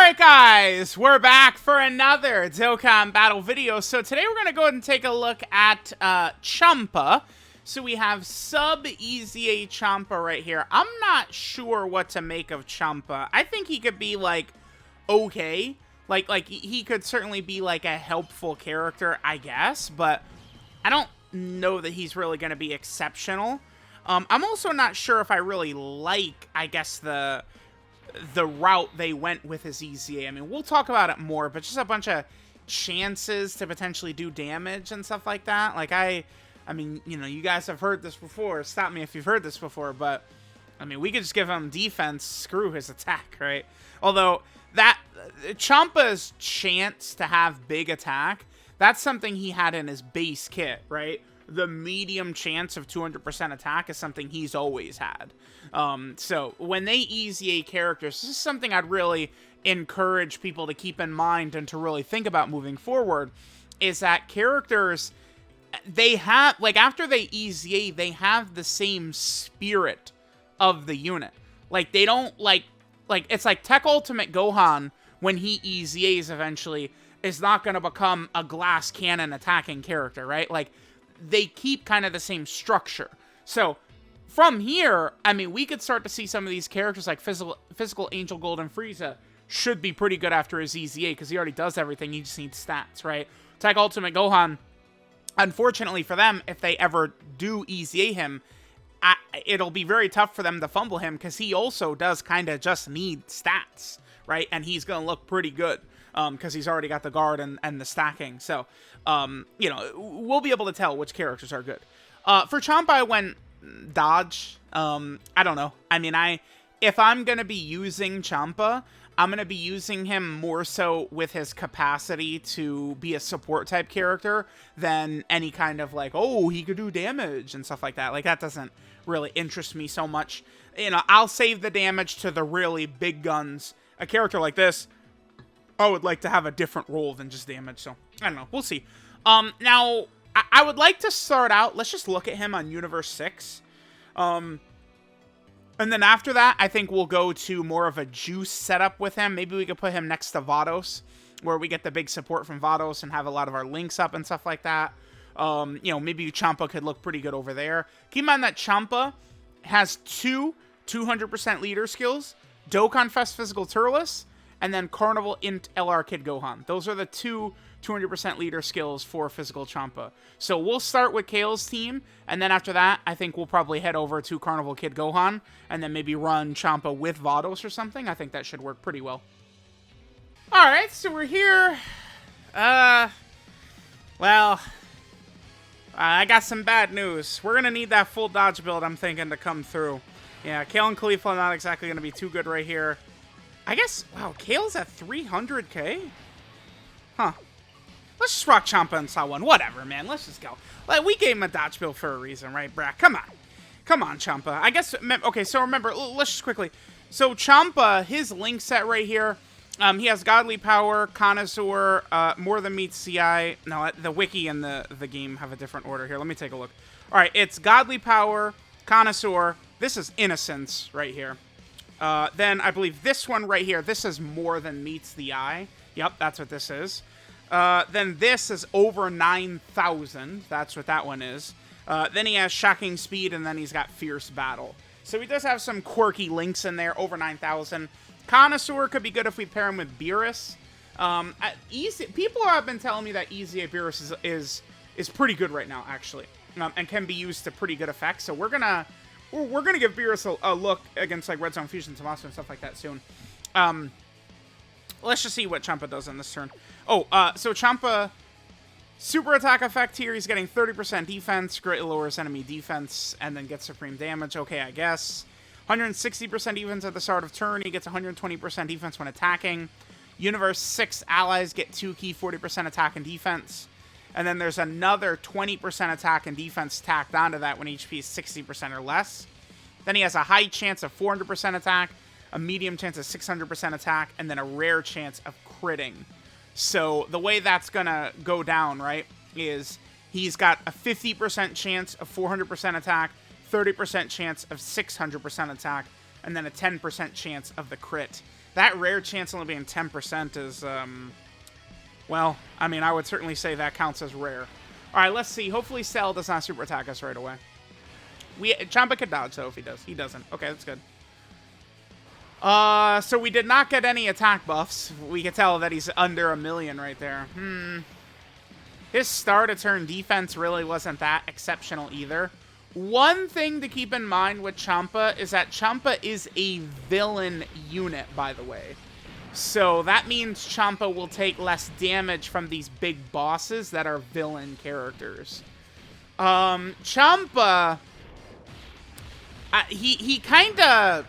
Alright guys, we're back for another Dokkan battle video. So today we're going to go ahead and take a look at Champa. So we have sub EZA Champa right here. I'm not sure what to make of Champa. I think he could be like, okay. Like he could certainly be like a helpful character, I guess. But I don't know that he's really going to be exceptional. I'm also not sure if I really like, I guess, the route they went with his EZA. I mean, we'll talk about it more, but just a bunch of chances to potentially do damage and stuff like that. Like, I mean, you know, you guys have heard this before. Stop me if you've heard this before, but, I mean, we could just give him defense, screw his attack, right? Although, that, Champa's chance to have big attack, that's something he had in his base kit, right? The medium chance of 200% attack is something he's always had. So when they EZA characters, this is something I'd really encourage people to keep in mind and to really think about moving forward, is that characters, they have, like, after they EZA, they have the same spirit of the unit. Like, they don't, like, it's like Tech Ultimate Gohan, when he EZAs eventually, is not going to become a glass cannon attacking character, right? Like, they keep kind of the same structure. So, from here, I mean, we could start to see some of these characters like Physical Angel Golden Frieza should be pretty good after his EZA, because he already does everything, he just needs stats, right? Tech Ultimate Gohan, unfortunately for them, if they ever do EZA him, it'll be very tough for them to fumble him, because he also does kind of just need stats, right? And he's going to look pretty good, because he's already got the guard and the stacking. So, you know, we'll be able to tell which characters are good. For Champa, I went dodge. I don't know. I mean, if I'm going to be using Champa, I'm going to be using him more so with his capacity to be a support type character than any kind of like, oh, he could do damage and stuff like that. Like, that doesn't really interest me so much. You know, I'll save the damage to the really big guns. A character like this, I would like to have a different role than just damage. So, I don't know. We'll see. Now, I would like to start out, let's just look at him on Universe 6. And then after that, I think we'll go to more of a juice setup with him. Maybe we could put him next to Vados, where we get the big support from Vados and have a lot of our links up and stuff like that. You know, maybe Champa could look pretty good over there. Keep in mind that Champa has two 200% leader skills, Dokkan Fest Physical Turles, and then Carnival Int LR Kid Gohan. Those are the two 200% leader skills for Physical Champa. So we'll start with Kale's team, and then after that, I think we'll probably head over to Carnival Kid Gohan, and then maybe run Champa with Vados or something. I think that should work pretty well. Alright, so we're here. Well, I got some bad news. We're gonna need that full dodge build, I'm thinking, to come through. Yeah, Kale and Khalifa are not exactly gonna be too good right here. I guess, wow, Kale's at 300k? Huh. Let's just rock Champa and Sawan. Whatever, man. Let's just go. Like, we gave him a dodge build for a reason, right, brah? Come on. Come on, Champa. I guess, okay, so remember, let's just quickly. So, Champa, his link set right here, he has Godly Power, Connoisseur, More Than Meets CI. No, the wiki and the game have a different order here. Let me take a look. All right, it's Godly Power, Connoisseur. This is Innocence right here. Then I believe this one right here, this is More Than Meets the Eye. Yep, that's what this is. Then this is over 9,000. That's what that one is. Then he has Shocking Speed, and then he's got Fierce Battle. So he does have some quirky links in there, over 9,000. Connoisseur could be good if we pair him with Beerus. People have been telling me that EZA Beerus is pretty good right now, actually, and can be used to pretty good effect. So we're gonna give Beerus a look against like Red Zone Fusion, Tommaso, and stuff like that soon. Let's just see what Champa does on this turn. Oh, so Champa, super attack effect here. He's getting 30% defense, greatly lowers enemy defense, and then gets supreme damage. Okay, I guess. 160% defense at the start of turn. He gets 120% defense when attacking. Universe 6 allies get 2 key 40% attack and defense. And then there's another 20% attack and defense tacked onto that when HP is 60% or less. Then he has a high chance of 400% attack, a medium chance of 600% attack, and then a rare chance of critting. So the way that's gonna go down, right, is he's got a 50% chance of 400% attack, 30% chance of 600% attack, and then a 10% chance of the crit. that rare chance only being 10% is, well, I mean, I would certainly say that counts as rare. All right, let's see. Hopefully Cell does not super attack us right away. Champa could dodge, though, if he does. He doesn't. Okay, that's good. So we did not get any attack buffs. We can tell that he's under 1 million right there. His start of turn defense really wasn't that exceptional either. One thing to keep in mind with Champa is that Champa is a villain unit, by the way. So that means Champa will take less damage from these big bosses that are villain characters. Champa, he kind of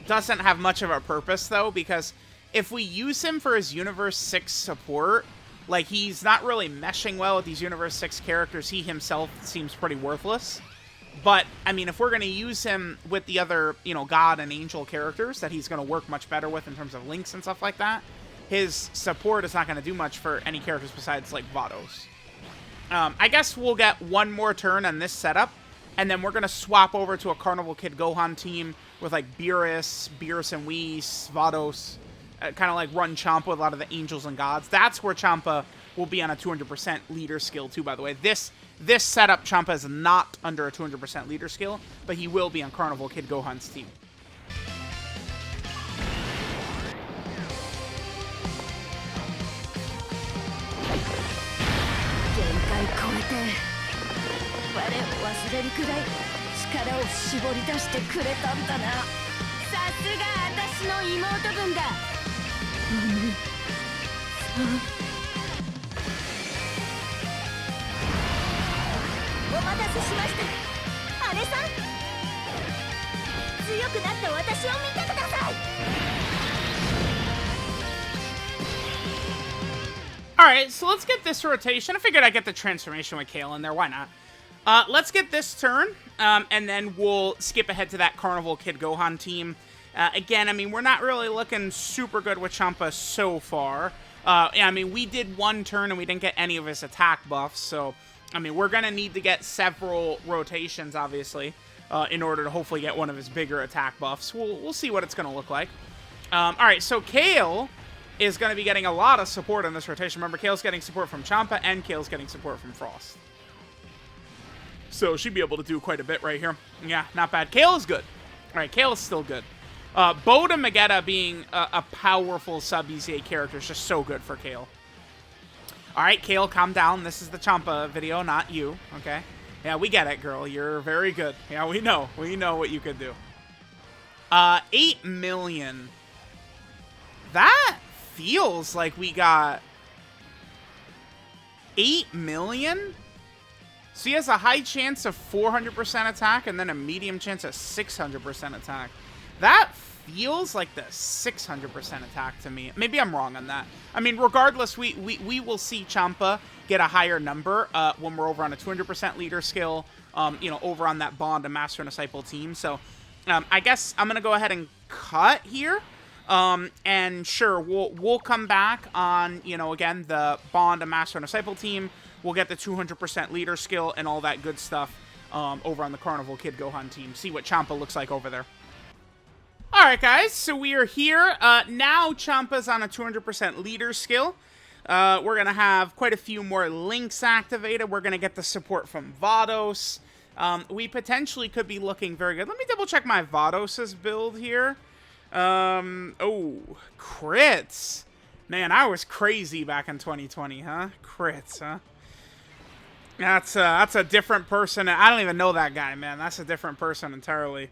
doesn't have much of a purpose, though, because if we use him for his Universe 6 support, like, he's not really meshing well with these Universe 6 characters. He himself seems pretty worthless. But, I mean, if we're going to use him with the other, you know, God and Angel characters that he's going to work much better with in terms of links and stuff like that, his support is not going to do much for any characters besides, like, Vados. I guess we'll get one more turn on this setup, and then we're going to swap over to a Carnival Kid Gohan team with, like, Beerus and Whis, Vados, kind of like run Champa with a lot of the Angels and Gods. That's where Champa will be on a 200% leader skill, too, by the way. This setup, Champa is not under a 200% leader skill, but he will be on Carnival Kid Gohan's team. Alright, so let's get this rotation. I figured I'd get the transformation with Kale in there. Why not? Let's get this turn, and then we'll skip ahead to that Carnival Kid Gohan team. Again, I mean, we're not really looking super good with Champa so far. I mean, we did one turn and we didn't get any of his attack buffs, so, I mean, we're going to need to get several rotations, obviously, in order to hopefully get one of his bigger attack buffs. We'll see what it's going to look like. Alright, so Kale is going to be getting a lot of support in this rotation. Remember, Kale's getting support from Champa, and Kale's getting support from Frost. So, she'd be able to do quite a bit right here. Yeah, not bad. Kale is good. Alright, Kale is still good. Boda Magetta being a powerful sub-EZA character is just so good for Kale. Alright, Kale, calm down. This is the Champa video, not you, okay? Yeah, we get it, girl. You're very good. Yeah, we know. We know what you could do. 8 million. That feels like we got 8 million? So he has a high chance of 400% attack and then a medium chance of 600% attack. That feels like the 600% attack to me. Maybe I'm wrong on that. I mean, regardless, we will see Champa get a higher number when we're over on a 200% leader skill, you know, over on that Bond and Master and Disciple team. So I guess I'm going to go ahead and cut here. And sure, we'll come back on, you know, again, the Bond and Master and Disciple team. We'll get the 200% leader skill and all that good stuff over on the Carnival Kid Gohan team. See what Champa looks like over there. Alright, guys, so we are here. Now Champa's on a 200% leader skill. We're going to have quite a few more links activated. We're going to get the support from Vados. We potentially could be looking very good. Let me double check my Vados' build here. Oh, crits. Man, I was crazy back in 2020, huh? Crits, huh? That's a different person. I don't even know that guy, man. That's a different person entirely.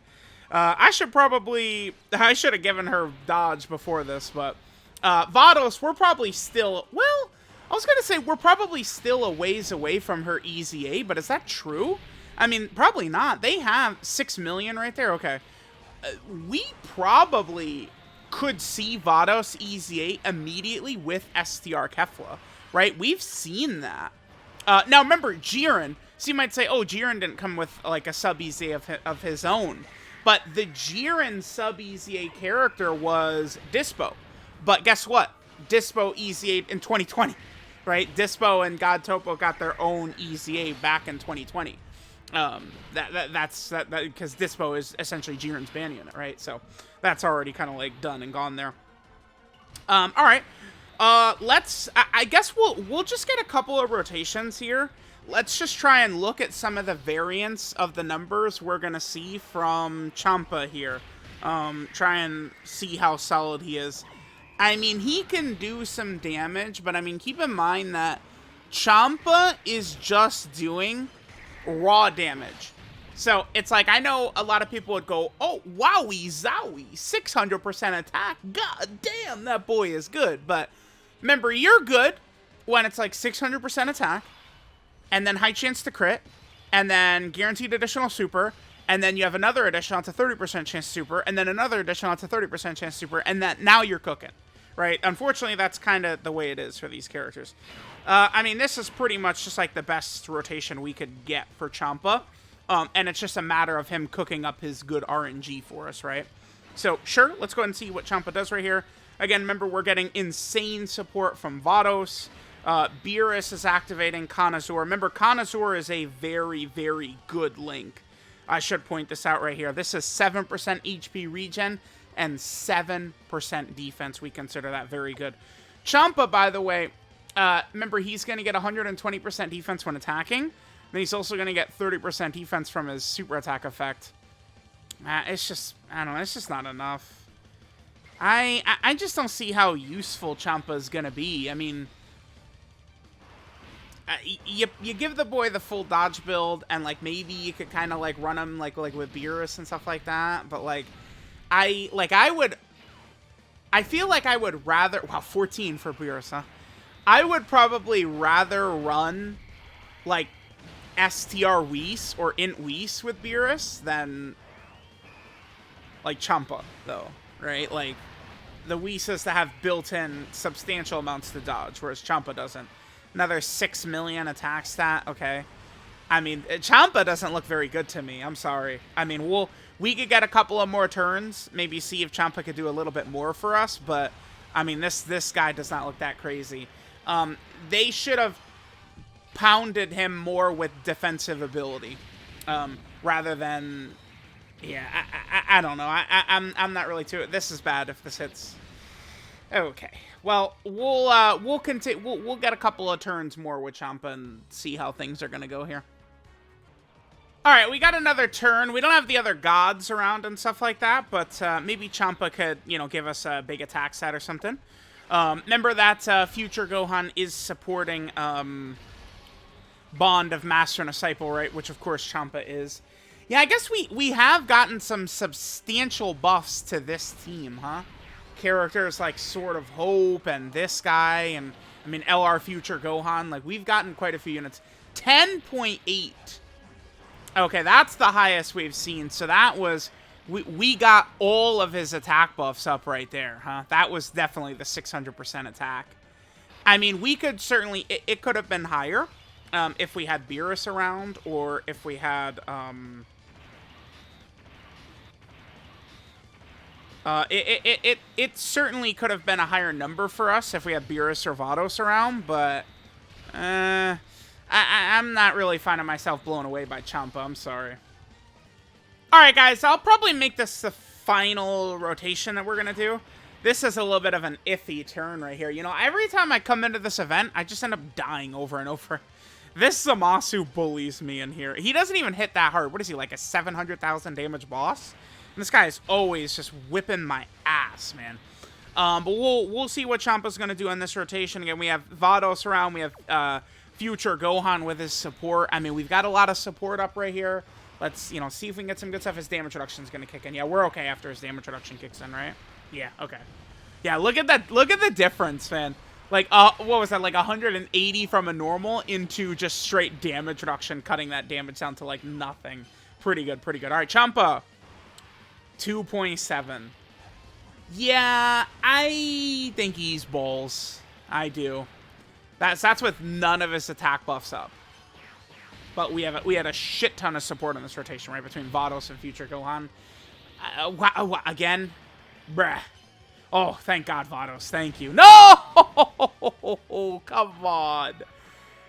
I should have given her dodge before this, but Vados, we're probably still, well, I was going to say we're probably still a ways away from her EZA, but is that true? I mean, probably not. They have 6 million right there. Okay. We probably could see Vados EZA immediately with STR Kefla, right? We've seen that. Now, remember, Jiren, so you might say, oh, Jiren didn't come with, like, a sub-EZA of his own. But the Jiren sub-EZA character was Dispo. But guess what? Dispo EZA'd in 2020, right? Dispo and God Topo got their own EZA back in 2020. That's because Dispo is essentially Jiren's ban unit, right? So that's already kind of like done and gone there. All right. I guess we'll just get a couple of rotations here. Let's just try and look at some of the variants of the numbers we're gonna see from Champa here. Try and see how solid he is. I mean, he can do some damage, but I mean, keep in mind that Champa is just doing raw damage. So, it's like, I know a lot of people would go, oh, wowie zowie, 600% attack, god damn, that boy is good. But, remember, you're good when it's like 600% attack, and then high chance to crit, and then guaranteed additional super, and then you have another additional to 30% chance super, and then another additional to 30% chance super, and that now you're cooking, right? Unfortunately, that's kind of the way it is for these characters. I mean, this is pretty much just like the best rotation we could get for Champa. And it's just a matter of him cooking up his good RNG for us, right? So, sure, let's go ahead and see what Champa does right here. Again, remember, we're getting insane support from Vados. Beerus is activating Conazor. Remember, Conazor is a very, very good link. I should point this out right here. This is 7% HP regen and 7% defense. We consider that very good. Champa, by the way, remember, he's going to get 120% defense when attacking. Then he's also going to get 30% defense from his super attack effect. It's just, I don't know, it's just not enough. I just don't see how useful Champa is going to be. I mean, you give the boy the full dodge build, and, like, maybe you could kind of, like, run him, like with Beerus and stuff like that. But, like, I feel like I would rather, wow, 14 for Beerus, huh? I would probably rather run, like, STR Whis or Int Whis with Beerus than, like, Champa, though, right? Like, the Whis has to have built-in substantial amounts to dodge, whereas Champa doesn't. Another 6 million attack stat, okay. I mean, Champa doesn't look very good to me, I'm sorry. I mean, we could get a couple of more turns, maybe see if Champa could do a little bit more for us, but, I mean, this guy does not look that crazy. They should have pounded him more with defensive ability, rather than, yeah, I don't know. I'm not really too. This is bad if this hits. Okay, well, we'll continue. We'll get a couple of turns more with Champa and see how things are gonna go here. All right, we got another turn. We don't have the other gods around and stuff like that, but maybe Champa could, you know, give us a big attack stat or something. Remember that future Gohan is supporting Bond of Master and Disciple, right? Which, of course, Champa is. Yeah, I guess we have gotten some substantial buffs to this team, huh? Characters like Sword of Hope and this guy, and, I mean, LR Future Gohan. Like, we've gotten quite a few units. 10.8. Okay, that's the highest we've seen. So that was... We got all of his attack buffs up right there, huh? That was definitely the 600% attack. I mean, we could certainly... It could have been higher. If we had Beerus around, or if we had, it certainly could have been a higher number for us if we had Beerus or Vados around, but, I'm not really finding myself blown away by Champa, I'm sorry. Alright, guys, I'll probably make this the final rotation that we're gonna do. This is a little bit of an iffy turn right here. You know, every time I come into this event, I just end up dying over and over. This Zamasu bullies me in here. He doesn't even hit that hard. What is he, like a 700,000 damage boss? And this guy is always just whipping my ass, man. But we'll see what Champa's going to do in this rotation. Again, we have Vados around. We have future Gohan with his support. I mean, we've got a lot of support up right here. Let's, you know, see if we can get some good stuff. His damage reduction is going to kick in. Yeah, we're okay after his damage reduction kicks in, right? Yeah, okay. Yeah, look at that. Look at the difference, man. Like, what was that, like 180 from a normal into just straight damage reduction, cutting that damage down to, like, nothing. Pretty good, pretty good. All right, Champa. 2.7. Yeah, I think he's balls. I do. That's with none of his attack buffs up. But we had a shit ton of support in this rotation, right, between Vados and future Gohan. Again? Bruh. Oh, thank God, Vados. Thank you. No! Come on.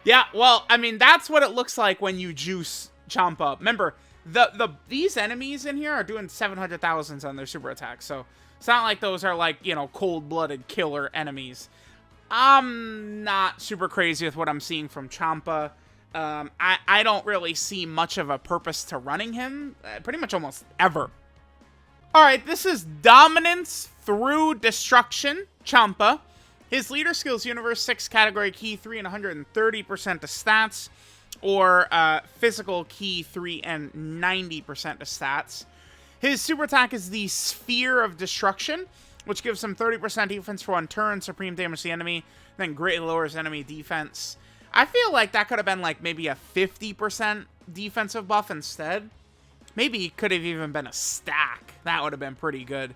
Yeah, well, I mean, that's what it looks like when you juice Champa up. Remember, These enemies in here are doing 700,000s on their super attack, so it's not like those are like, you know, cold-blooded killer enemies. I'm not super crazy with what I'm seeing from Champa. I don't really see much of a purpose to running him, pretty much almost ever. Alright, this is Dominance Through Destruction, Champa. His leader skills Universe 6 category key 3 and 130% to stats, or physical key 3 and 90% to stats. His super attack is the Sphere of Destruction, which gives him 30% defense for 1 turn, supreme damage to the enemy, then greatly lowers enemy defense. I feel like that could have been like maybe a 50% defensive buff instead. Maybe it could have even been a stack. That would have been pretty good.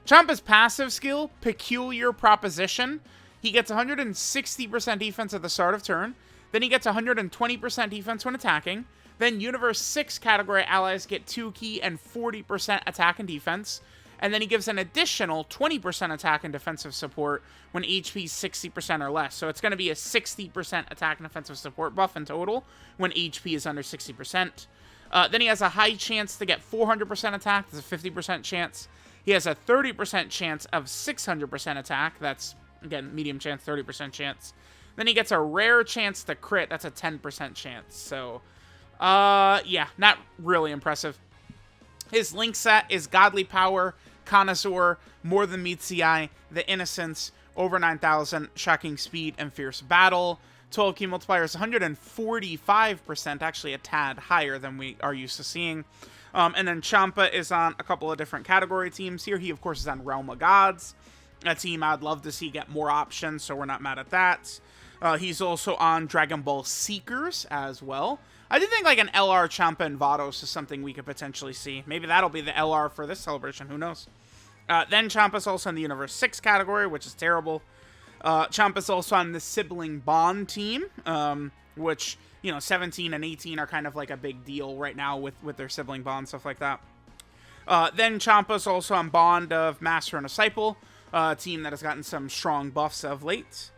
Champa's passive skill, Peculiar Proposition. He gets 160% defense at the start of turn. Then he gets 120% defense when attacking. Then Universe 6 category allies get 2 key and 40% attack and defense. And then he gives an additional 20% attack and defensive support when HP is 60% or less. So it's going to be a 60% attack and defensive support buff in total when HP is under 60%. Then he has a high chance to get 400% attack. That's a 50% chance. He has a 30% chance of 600% attack. That's, again, medium chance, 30% chance. Then he gets a rare chance to crit. That's a 10% chance. So, yeah, not really impressive. His link set is Godly Power, Connoisseur, More Than Meets the Eye, The Innocence, Over 9,000, Shocking Speed, and Fierce Battle. Total key multiplier is 145%, actually a tad higher than we are used to seeing. And then Champa is on a couple of different category teams here. He, of course, is on Realm of Gods, a team I'd love to see get more options, so we're not mad at that. He's also on Dragon Ball Seekers as well. I do think like an LR Champa and Vados is something we could potentially see. Maybe that'll be the LR for this celebration, who knows. Then Champa's also in the Universe 6 category, which is terrible. Champa's also on the Sibling Bond team, which, you know, 17 and 18 are kind of like a big deal right now with their Sibling Bond, stuff like that. Then Champa's also on Bond of Master and Disciple, a team that has gotten some strong buffs of late.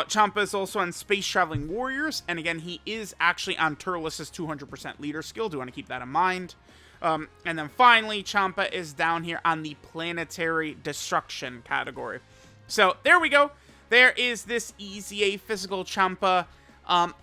Champa is also on Space Traveling Warriors, and again, he is actually on Turles' 200% leader skill. Do want to keep that in mind. And then finally, Champa is down here on the Planetary Destruction category. So, there we go. There is this EZA physical Champa.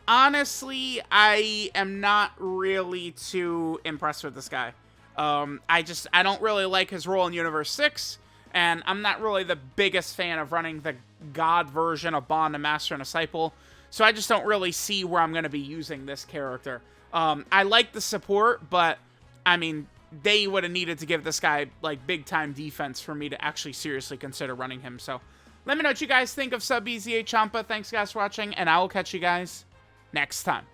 Honestly, I am not really too impressed with this guy. I don't really like his role in Universe 6, and I'm not really the biggest fan of running the God version of Bond and Master and Disciple, so I just don't really see where I'm going to be using this character. I like the support, but, I mean, they would have needed to give this guy, like, big-time defense for me to actually seriously consider running him, so let me know what you guys think of sub EZA Champa. Thanks, guys, for watching, and I will catch you guys next time.